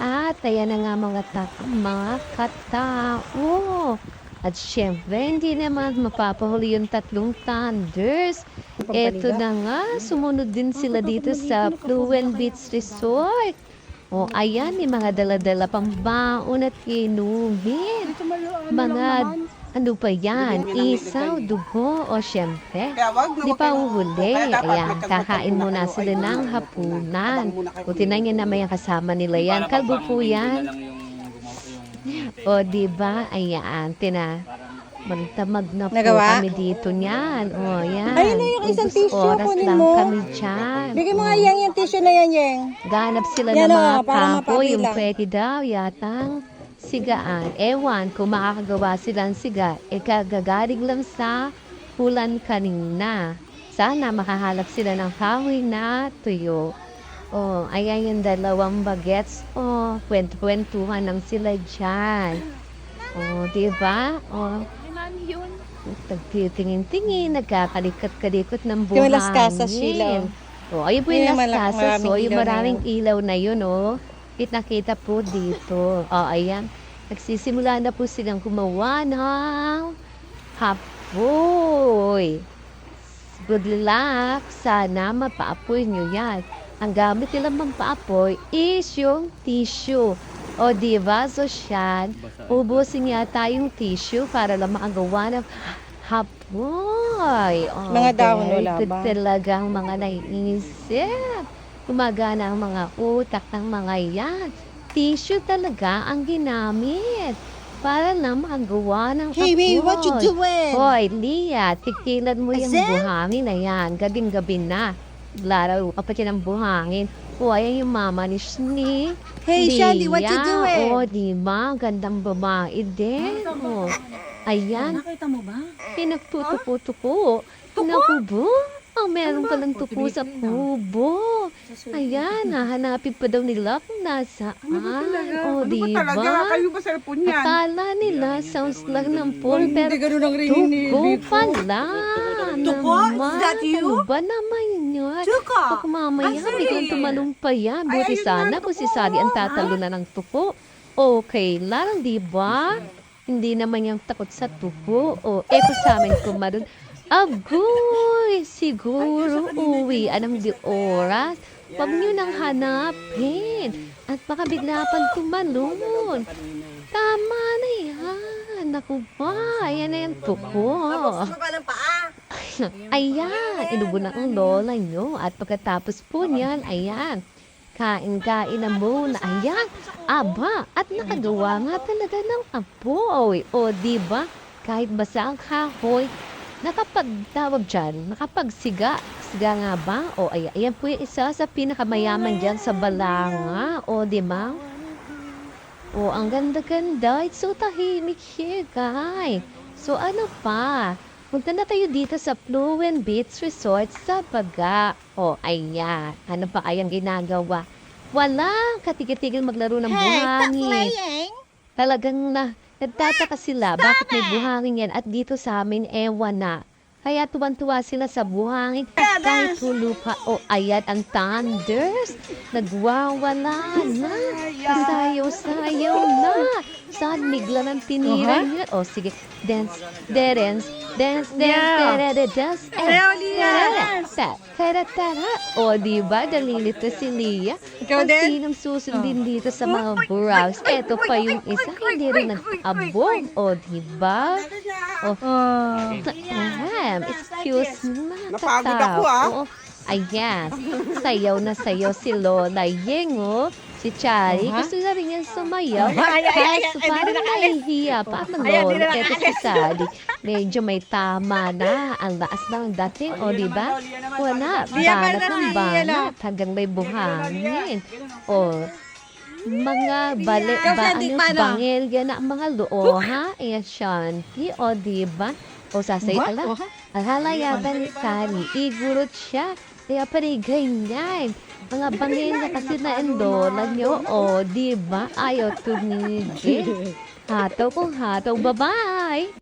At ayan na nga mga katao. At syempre, hindi naman mapapahuli yung tatlong thunders. Eto na nga, sumunod din sila dito sa Fluent Beach Resort. O ayan, may mga dala-dala pang baon at inumin. Mga, ano pa yan? Isaw, dugo, o syempre. Di pa uhuli. Ayan, kakain muna sila ng hapunan. Buti na yan naman yung kasama nila yan. Kalbo po yan. O, diba? Ayan, magtamag na po Nagawa? kami dito niyan. O, yan. Ayun na yung isang tissue, Oras kunin lang mo. kami dyan. Bigyan mo nga yung tissue na yan, Yeng. Ganap sila Yan ng o, mga para kampo, yung mapabilang. pwede daw yatang sigaan. Ewan, kung makakagawa silang siga, kagagaling lang sa hulan kanina. Sana makahalap sila ng kahoy na tuyo. Oh, ayan yung dalawang bagets. Oh, kwento-kwentuhan lang sila dyan. Oh, diba? Oh, nagtitingin-tingin, nagkakalikot-kalikot ng buhangin. Yung Las Casas, Sheila. Oh, ayun po yung Yung Las Casas. maraming Oh, yung ilaw na maraming yun. ilaw na yun, oh. Kita-kita po dito. Oh, ayan. Nagsisimula na po silang gumawa ng hapoy. Good luck. Sana mapaapoy nyo yan. Ang gamit nilang magpaapoy is yung tissue. O diba, Sosyan? Ubusin yata yung tissue para lang makagawa ng hapoy. O, Mga dahon, very wala good ba? talagang mga naiisip. Gumagana ang mga utak ng mga yan. Tissue talaga ang ginamit para lang makagawa ng Hey, wait, what you hapoy. doing? Hoy, Lia, tikilan mo yung Azem? buhangin na yan. Gabing-gabi na. Laro ka pa ng buhangin. O, ayan yung mama ni Shni. Hey, Shandy, what you doing? O, diba? Gandang babae din. O, ayan. Nakita mo ba? Pinagtutupo ko. Nakubo. Oh, meron palang tupo sa kubo. Ayan, hahanapin pa daw nila kung nasaan. O, Ano ba talaga? diba? Kayo ba cellphone yan? Akala nila sounds lang ng phone, pero Hindi ganun ang ringin ni tuko Vico. pala. Tuko? Naman. Is that you? Ano ba naman yun? Tuko? Baka mamaya, Asa biglang eh? tumalong pa yan. Ay, Buti ayun sana nga, kung si tuko. Sally ang tatalo na ng tuko. Okay lang, di ba? Hindi naman yung takot sa tuko. O, kung sa amin kumaroon, agoy, siguro uwi. Anong di oras? Huwag nyo nang hanapin. At baka bigla pang tumalon. Tama na yan. Naku ba, ayan na yung tuko. Ayan, inubo na ang lola nyo. At pagkatapos po niyan, ayan, kain-kain na muna. Ayan, aba, at nakagawa nga talaga ng apoy. O, diba, kahit basa ang kahoy, nakapagtawag dyan, nakapagsiga. Siga nga ba? O, ayan po yung isa sa pinakamayaman dyan sa Balanga. O, diba? O, ang ganda-ganda. It's so tahimik here, guys. So, ano pa? Punta na tayo dito sa Fluent Beach Resort sa Baga. O, ayan. Ano pa kayang ginagawa? Walang katigil-tigil maglaro ng buhangin. Talagang nagtataka sila bakit may buhangin yan at dito sa amin ewan na. Kaya tuwan-tuwa sila sa buhangin kahit hulo pa. O ayan ang thunders. Nagwawala na. Sayaw-sayaw na. Saan bigla ng tinira niya? O sige, dance, dance, dance, dance, dance, tara. O diba, dalilito si Lia. Ikaw Kung din? sinong susundin dito sa mga buraws. Eto pa yung isa, hindi rin nag-abog. O diba? O, excuse me, mga Napagod katao. ako, ah. Oo. Ayan, sayaw na sayaw si Lola Yeng, oh. Si Chari, gusto na rin yan sumayaw. Kaso parang nahihiya pa ang Lola. Eto si Sally, medyo may tama na. Ang laas ng dating, o diba? Wala, banat ng banat. Hanggang may buhangin. O, mga bangil yan ang mga loo, ha? Ayan, Shanti, o diba? O sasay ala. Alhalayaban ni Sally, igurot siya. Kaya pala ganyan. Mga bangil na kasi na endola nyo, o diba? Ayaw tumigil. Hataw kung hataw, bye-bye!